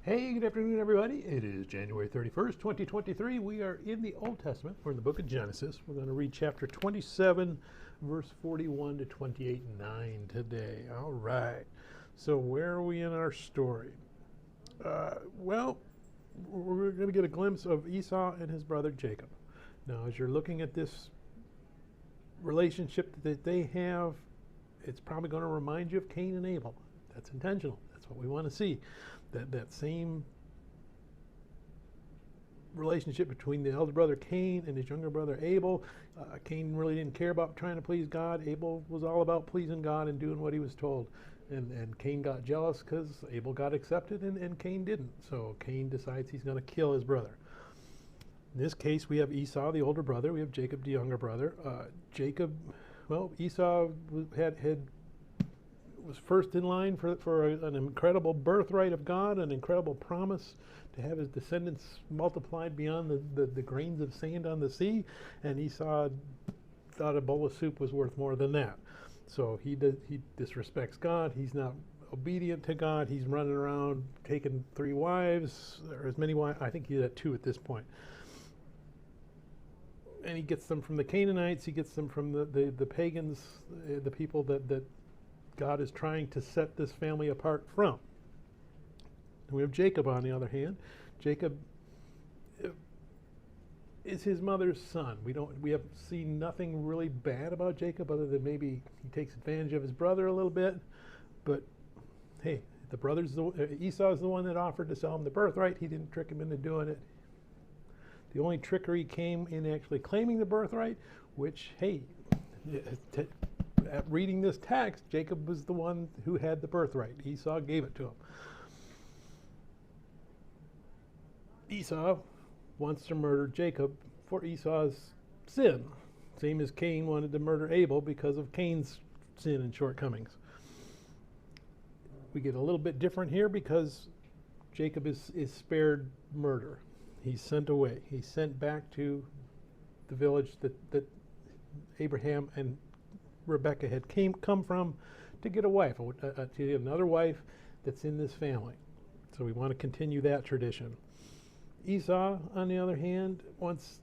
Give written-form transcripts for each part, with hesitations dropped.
Hey, good afternoon, everybody. It is January 31st, 2023. We are in the Old Testament. We're in the book of Genesis. We're going to read chapter 27, verse 41 to 28 and 9 today. All right. So where are we in our story? Well, we're going to get a glimpse of Esau and his brother Jacob. Now, as you're looking at this relationship that they have, it's probably going to remind you of Cain and Abel. That's intentional. That's what we want to see. That same relationship between the elder brother Cain and his younger brother Abel. Cain really didn't care about trying to please God. Abel was all about pleasing God and doing what he was told. And Cain got jealous because Abel got accepted and Cain didn't. So Cain decides he's going to kill his brother. In this case, we have Esau, the older brother. We have Jacob, the younger brother. Esau was first in line for an incredible birthright of God, an incredible promise to have his descendants multiplied beyond the grains of sand on the sea, and Esau thought a bowl of soup was worth more than that. So he disrespects God. He's not obedient to God. He's running around taking 3 wives, or as many wives. I think he's at 2 at this point. And he gets them from the Canaanites. He gets them from the pagans, the people that God is trying to set this family apart from. And we have Jacob on the other hand. Jacob is his mother's son. We have seen nothing really bad about Jacob other than maybe he takes advantage of his brother a little bit. But hey, Esau is the one that offered to sell him the birthright. He didn't trick him into doing it. The only trickery came in actually claiming the birthright, which, hey, at reading this text, Jacob was the one who had the birthright. Esau gave it to him. Esau wants to murder Jacob for Esau's sin, same as Cain wanted to murder Abel because of Cain's sin and shortcomings. We get a little bit different here because Jacob is spared murder. He's sent away. He's sent back to the village that Abraham and Rebecca had come from to get a wife, to get another wife that's in this family. So we want to continue that tradition. Esau, on the other hand, once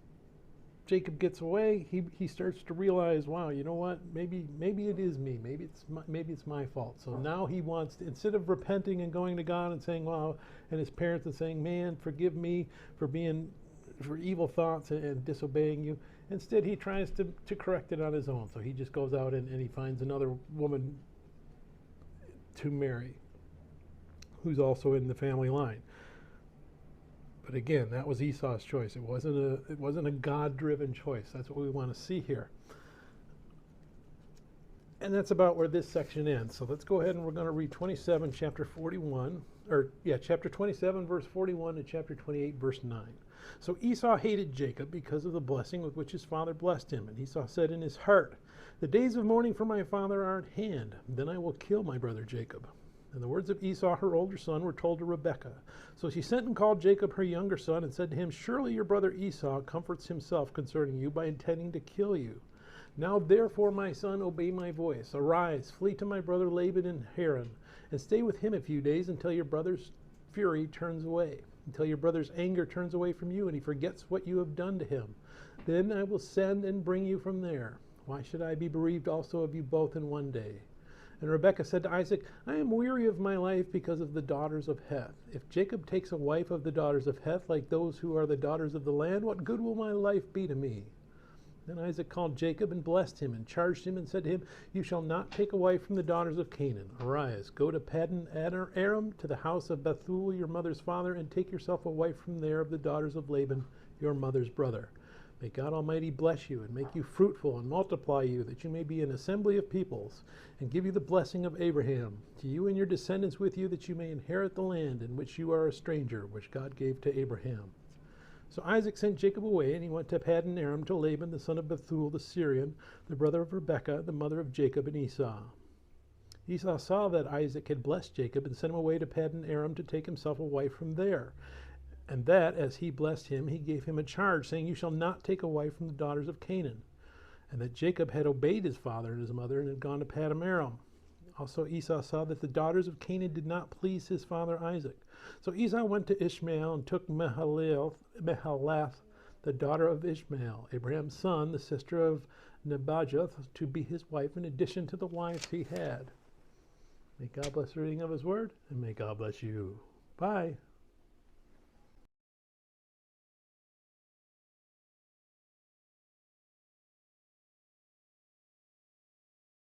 Jacob gets away, he starts to realize, wow, you know what? Maybe it is me. Maybe it's my fault. So now he wants to, instead of repenting and going to God and saying, wow, and his parents and saying, man, forgive me for evil thoughts and disobeying you. Instead, he tries to correct it on his own. So he just goes out and he finds another woman to marry who's also in the family line. But again, that was Esau's choice. It wasn't a God-driven choice. That's what we want to see here. And that's about where this section ends. So let's go ahead and we're going to read chapter 27, verse 41 to chapter 28, verse 9. So Esau hated Jacob because of the blessing with which his father blessed him. And Esau said in his heart, the days of mourning for my father are at hand. Then I will kill my brother Jacob. And the words of Esau, her older son, were told to Rebekah. So she sent and called Jacob, her younger son, and said to him, surely your brother Esau comforts himself concerning you by intending to kill you. Now therefore, my son, obey my voice. Arise, flee to my brother Laban in Haran, and stay with him a few days until your brother's fury turns away, until your brother's anger turns away from you, and he forgets what you have done to him. Then I will send and bring you from there. Why should I be bereaved also of you both in one day? And Rebekah said to Isaac, I am weary of my life because of the daughters of Heth. If Jacob takes a wife of the daughters of Heth, like those who are the daughters of the land, what good will my life be to me? Then Isaac called Jacob and blessed him and charged him and said to him, you shall not take a wife from the daughters of Canaan. Arise, go to Paddan Aram, to the house of Bethuel, your mother's father, and take yourself a wife from there of the daughters of Laban, your mother's brother. May God Almighty bless you and make you fruitful and multiply you, that you may be an assembly of peoples, and give you the blessing of Abraham, to you and your descendants with you, that you may inherit the land in which you are a stranger, which God gave to Abraham. So Isaac sent Jacob away, and he went to Paddan Aram to Laban, the son of Bethuel the Syrian, the brother of Rebekah, the mother of Jacob and Esau. Esau saw that Isaac had blessed Jacob and sent him away to Paddan Aram to take himself a wife from there. And that, as he blessed him, he gave him a charge, saying, you shall not take a wife from the daughters of Canaan. And that Jacob had obeyed his father and his mother and had gone to Paddan Aram. Also Esau saw that the daughters of Canaan did not please his father Isaac. So Esau went to Ishmael and took Mahalath, the daughter of Ishmael, Abraham's son, the sister of Nebajoth, to be his wife in addition to the wives he had. May God bless the reading of his word, and may God bless you. Bye.